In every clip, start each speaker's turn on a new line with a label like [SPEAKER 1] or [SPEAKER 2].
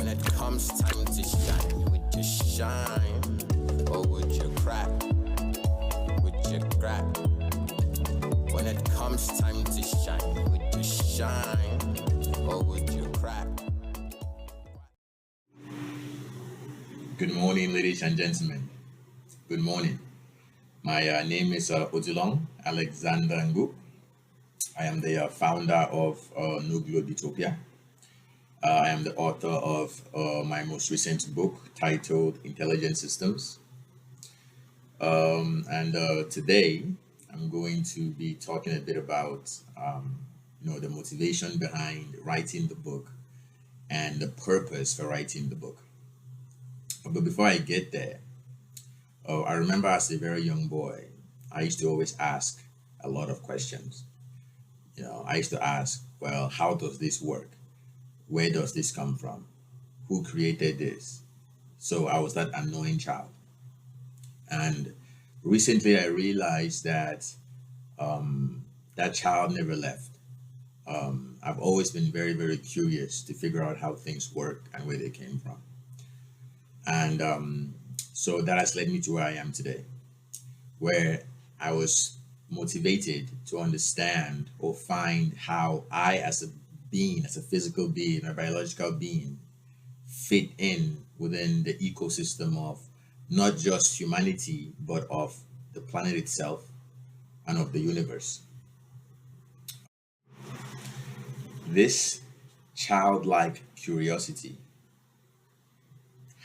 [SPEAKER 1] When it comes time to shine, would you shine or would you crack? Would you crack? When it comes time to shine, would you shine or would you crack?
[SPEAKER 2] Good morning, ladies and gentlemen. Good morning. My name is Odilon Alexander Ngu. I am the founder of No Globe Utopia. I am the author of my most recent book titled Intelligent Systems. And today I'm going to be talking a bit about, the motivation behind writing the book and the purpose for writing the book. But before I get there, I remember as a very young boy, I used to always ask a lot of questions. I used to ask, well, how does this work? Where does this come from? Who created this? So I was that annoying child. And recently I realized that that child never left. I've always been very, very curious to figure out how things work and where they came from. And so that has led me to where I am today, where I was motivated to understand or find how I, as a being, as a physical being, a biological being, fit in within the ecosystem of not just humanity, but of the planet itself and of the universe. This childlike curiosity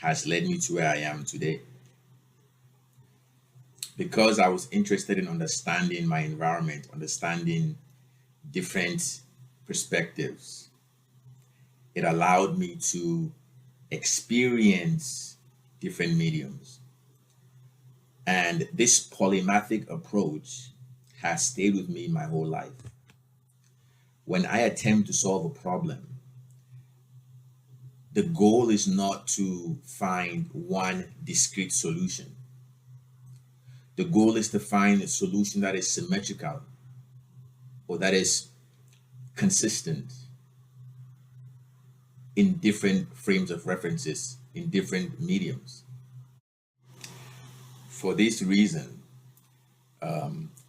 [SPEAKER 2] has led me to where I am today. Because I was interested in understanding my environment, understanding different perspectives, it allowed me to experience different mediums. And this polymathic approach has stayed with me my whole life. When I attempt to solve a problem, the goal is not to find one discrete solution. The goal is to find a solution that is symmetrical or that is consistent in different frames of references, in different mediums. For this reason,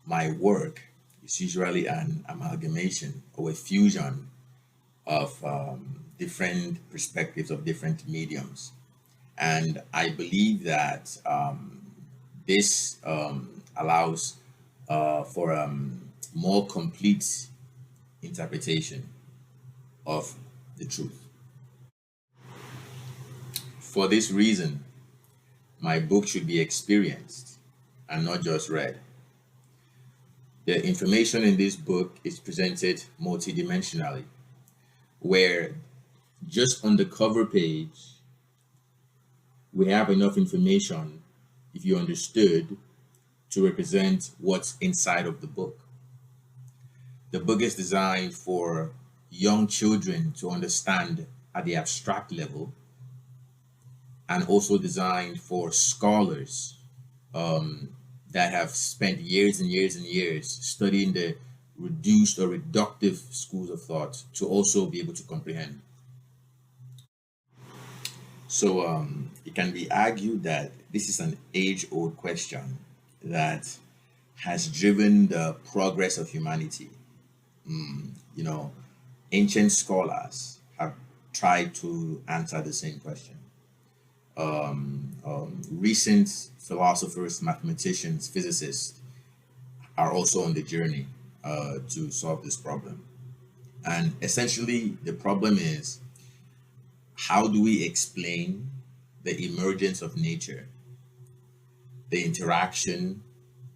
[SPEAKER 2] my work is usually an amalgamation or a fusion of different perspectives of different mediums. And I believe that this allows for more complete interpretation of the truth. For this reason, my book should be experienced and not just read. The information in this book is presented multidimensionally, where just on the cover page, we have enough information, if you understood, to represent what's inside of the book. The book is designed for young children to understand at the abstract level, and also designed for scholars that have spent years and years and years studying the reduced or reductive schools of thought to also be able to comprehend. So it can be argued that this is an age-old question that has driven the progress of humanity. You know, ancient scholars have tried to answer the same question. Recent philosophers, mathematicians, physicists are also on the journey to solve this problem. And essentially, the problem is, how do we explain the emergence of nature, the interaction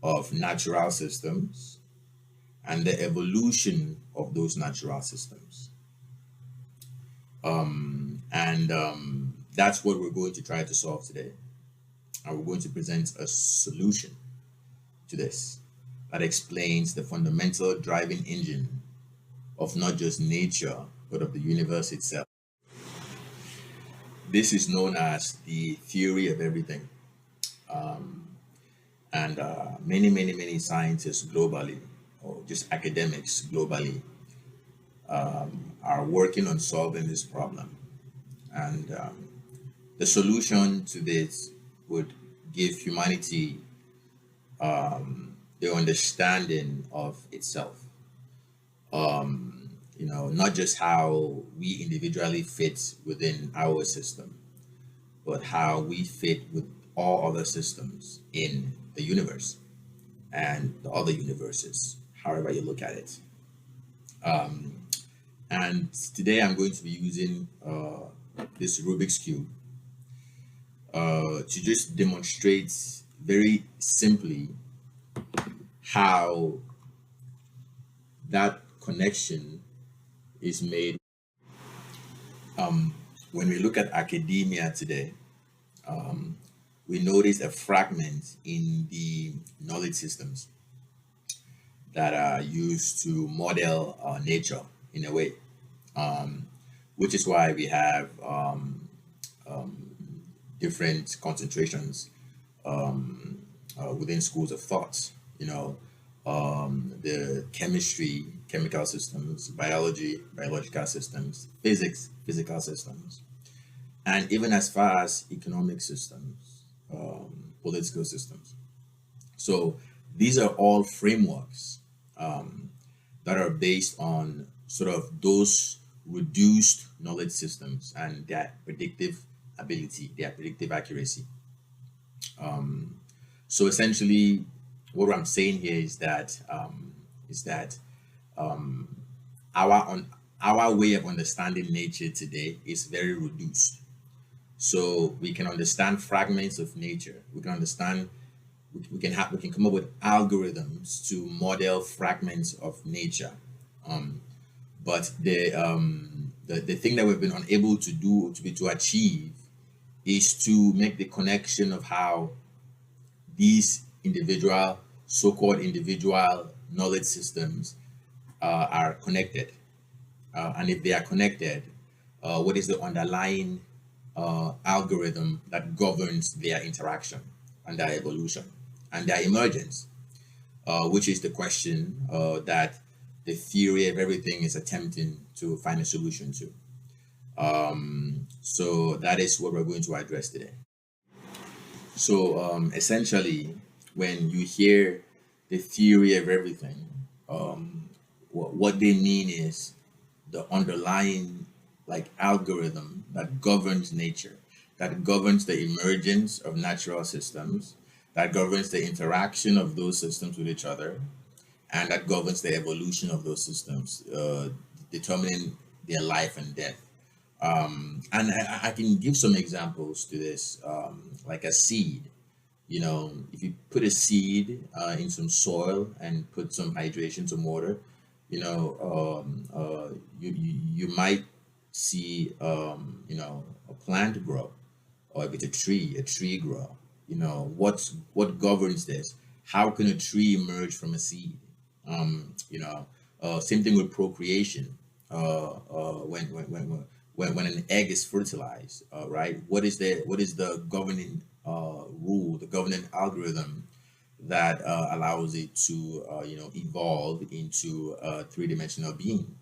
[SPEAKER 2] of natural systems, and the evolution of those natural systems? And that's what we're going to try to solve today. And we're going to present a solution to this that explains the fundamental driving engine of not just nature, but of the universe itself. This is known as the theory of everything. And many scientists globally, or just academics globally, are working on solving this problem. And the solution to this would give humanity the understanding of itself. Not just how we individually fit within our system, but how we fit with all other systems in the universe and the other universes, however you look at it. And today I'm going to be using this Rubik's Cube to just demonstrate very simply how that connection is made. When we look at academia today, we notice a fragment in the knowledge systems that are used to model nature in a way, which is why we have different concentrations within schools of thought. The chemistry, chemical systems, biology, biological systems, physics, physical systems, and even as far as economic systems, political systems. So these are all frameworks that are based on sort of those reduced knowledge systems and their predictive ability, their predictive accuracy. So essentially, what I'm saying here is that our way of understanding nature today is very reduced. So we can understand fragments of nature. We can understand we can come up with algorithms to model fragments of nature. But the thing that we've been unable to do to achieve is to make the connection of how these so-called individual knowledge systems are connected. And if they are connected, what is the underlying algorithm that governs their interaction and their evolution and their emergence, which is the question that the theory of everything is attempting to find a solution to. So that is what we're going to address today. So essentially, when you hear the theory of everything, what they mean is the underlying like algorithm that governs nature, that governs the emergence of natural systems, that governs the interaction of those systems with each other, and that governs the evolution of those systems, determining their life and death. And I can give some examples to this, like a seed. If you put a seed in some soil and put some hydration, some water, you might see, a plant grow, or if it's a tree grow. What governs this? How can a tree emerge from a seed? Same thing with procreation. When an egg is fertilized, right? What is the governing rule, the governing algorithm that allows it to evolve into a three-dimensional being,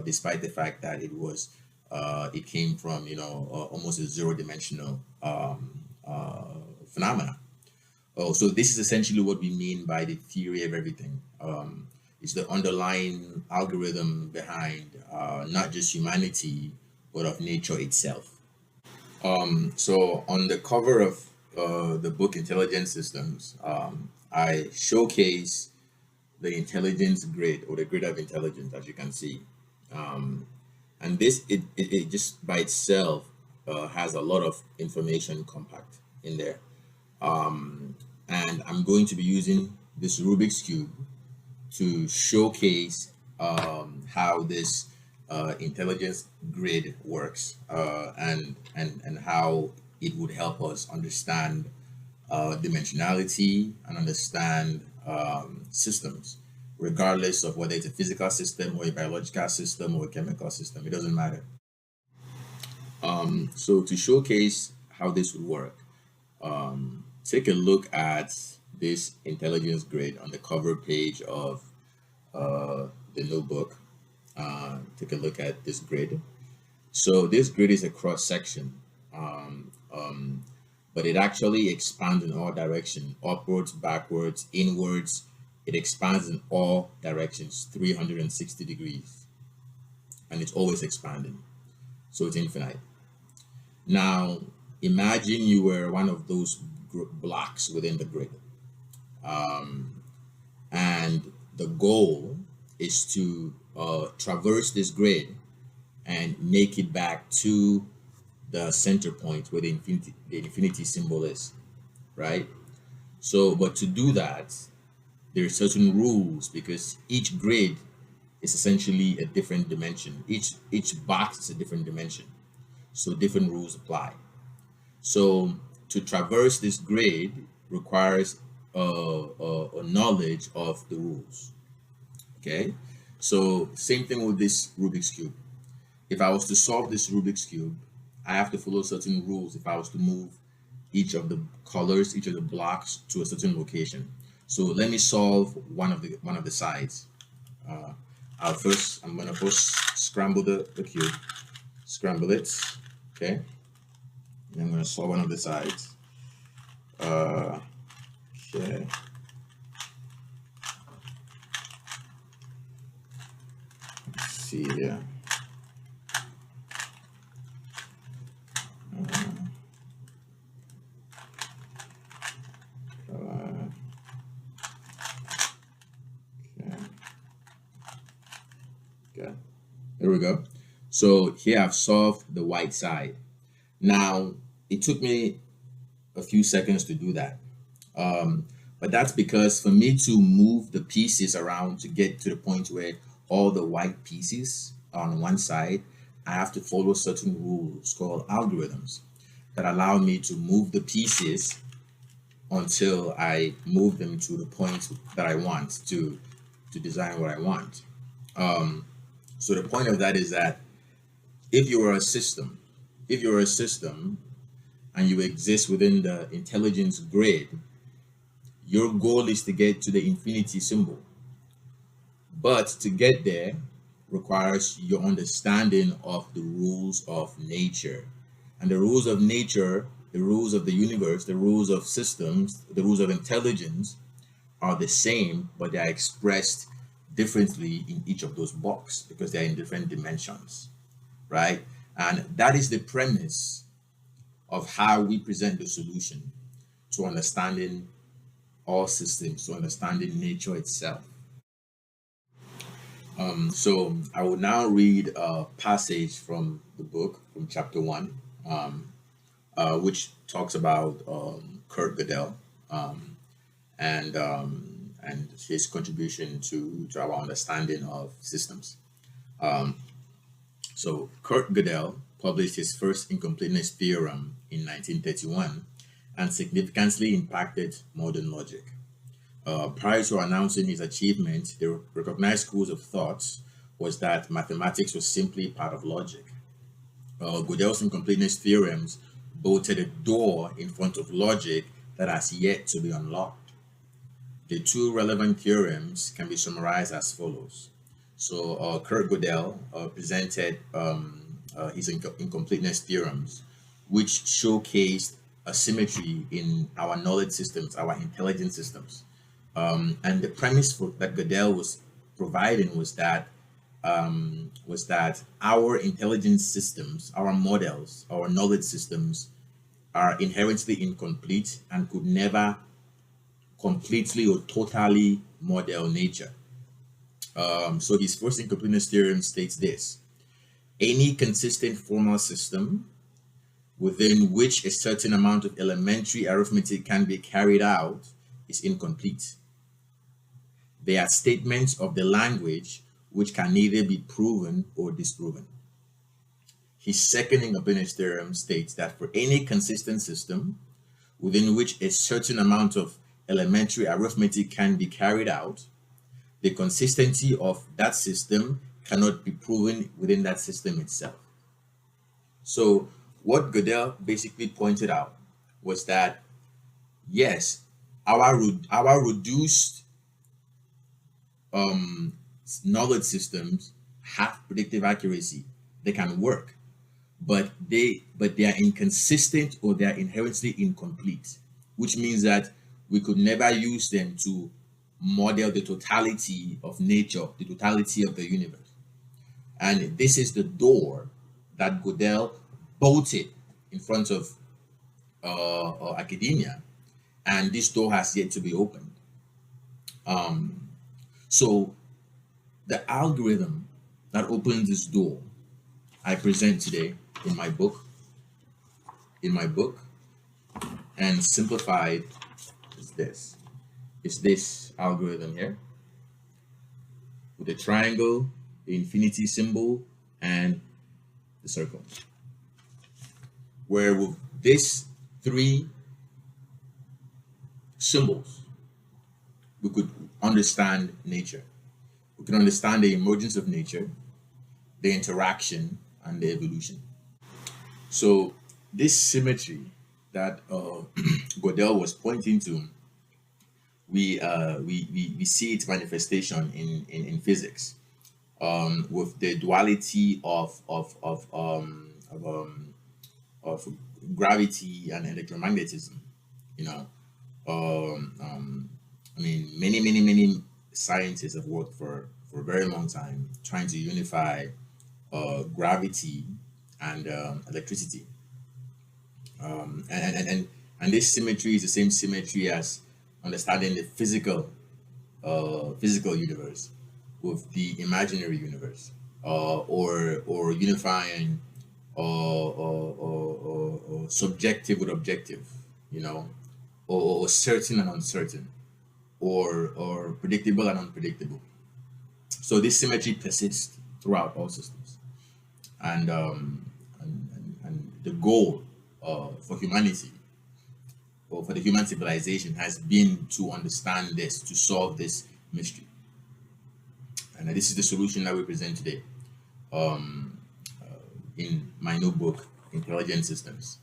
[SPEAKER 2] despite the fact that it came from almost a zero-dimensional phenomena. Oh, so this is essentially what we mean by the theory of everything. It's the underlying algorithm behind not just humanity, but of nature itself. So on the cover of the book Intelligent Systems, I showcase the intelligence grid, or the grid of intelligence, as you can see. And this, it just by itself has a lot of information compact in there. And I'm going to be using this Rubik's Cube to showcase how this intelligence grid works, and how it would help us understand dimensionality and understand systems, regardless of whether it's a physical system or a biological system or a chemical system. It doesn't matter. So to showcase how this would work, take a look at this intelligence grid on the cover page of the notebook. Take a look at this grid. So this grid is a cross section, um, um, but it actually expands in all directions, upwards, backwards, inwards. It expands in all directions, 360 degrees, and it's always expanding. So it's infinite. Now, imagine you were one of those blocks within the grid, and the goal is to traverse this grid and make it back to the center point where the infinity symbol is, right? So, but to do that, there are certain rules because each grid is essentially a different dimension. Each box is a different dimension, so different rules apply. So to traverse this grid requires a knowledge of the rules. Okay, so same thing with this Rubik's cube. If I was to solve this Rubik's cube, I have to follow certain rules if I was to move each of the colors, each of the blocks to a certain location. So let me solve one of the sides. Uh, I'm gonna first scramble the cube, scramble it, okay? And I'm gonna solve one of the sides. Okay. Let's see here. Uh, okay. Okay. There we go. So here I've solved the white side. Now it took me a few seconds to do that. But that's because for me to move the pieces around to get to the point where all the white pieces are on one side, I have to follow certain rules called algorithms that allow me to move the pieces until I move them to the point that I want to design what I want. So the point of that is that if you are a system, if you're a system and you exist within the intelligence grid, your goal is to get to the infinity symbol. But to get there requires your understanding of the rules of nature. And the rules of nature, the rules of the universe, the rules of systems, the rules of intelligence are the same, but they are expressed differently in each of those boxes because they're in different dimensions, right? And that is the premise of how we present the solution to understanding all systems, to understanding nature itself. So I will now read a passage from the book, from chapter one, which talks about Kurt Gödel and his contribution to our understanding of systems. So Kurt Gödel published his first incompleteness theorem in 1931 and significantly impacted modern logic. Prior to announcing his achievement, the recognized schools of thought was that mathematics was simply part of logic. Gödel's incompleteness theorems bolted a door in front of logic that has yet to be unlocked. The two relevant theorems can be summarized as follows. So Kurt Gödel presented his incompleteness theorems, which showcased a symmetry in our knowledge systems, our intelligence systems. And the premise that Gödel was providing was that our intelligence systems, our models, our knowledge systems are inherently incomplete and could never completely or totally model nature. So his first incompleteness theorem states this: any consistent formal system within which a certain amount of elementary arithmetic can be carried out is incomplete. They are statements of the language which can neither be proven or disproven. His second incompleteness theorem states that for any consistent system within which a certain amount of elementary arithmetic can be carried out, the consistency of that system cannot be proven within that system itself. So what Gödel basically pointed out was that yes, our reduced knowledge systems have predictive accuracy. They can work, but they are inconsistent, or they are inherently incomplete, which means that we could never use them to model the totality of nature, the totality of the universe. And this is the door that Godel bolted in front of academia, and this door has yet to be opened. So the algorithm that opens this door I present today in my book, and simplified is this. It's this algorithm here with the triangle, the infinity symbol, and the circle. Where with these three symbols, we could understand nature. We can understand the emergence of nature, the interaction, and the evolution. So this symmetry that Godel was pointing to, we see its manifestation in physics, with the duality of gravity and electromagnetism. You know, I mean, many scientists have worked for a very long time trying to unify gravity and electricity. And this symmetry is the same symmetry as understanding the physical universe with the imaginary universe, or unifying subjective with objective, you know, or certain and uncertain, or predictable and unpredictable. So this symmetry persists throughout all systems, and the goal for humanity, or for the human civilization, has been to understand this, to solve this mystery. And this is the solution that we present today in my new book, Intelligent Systems.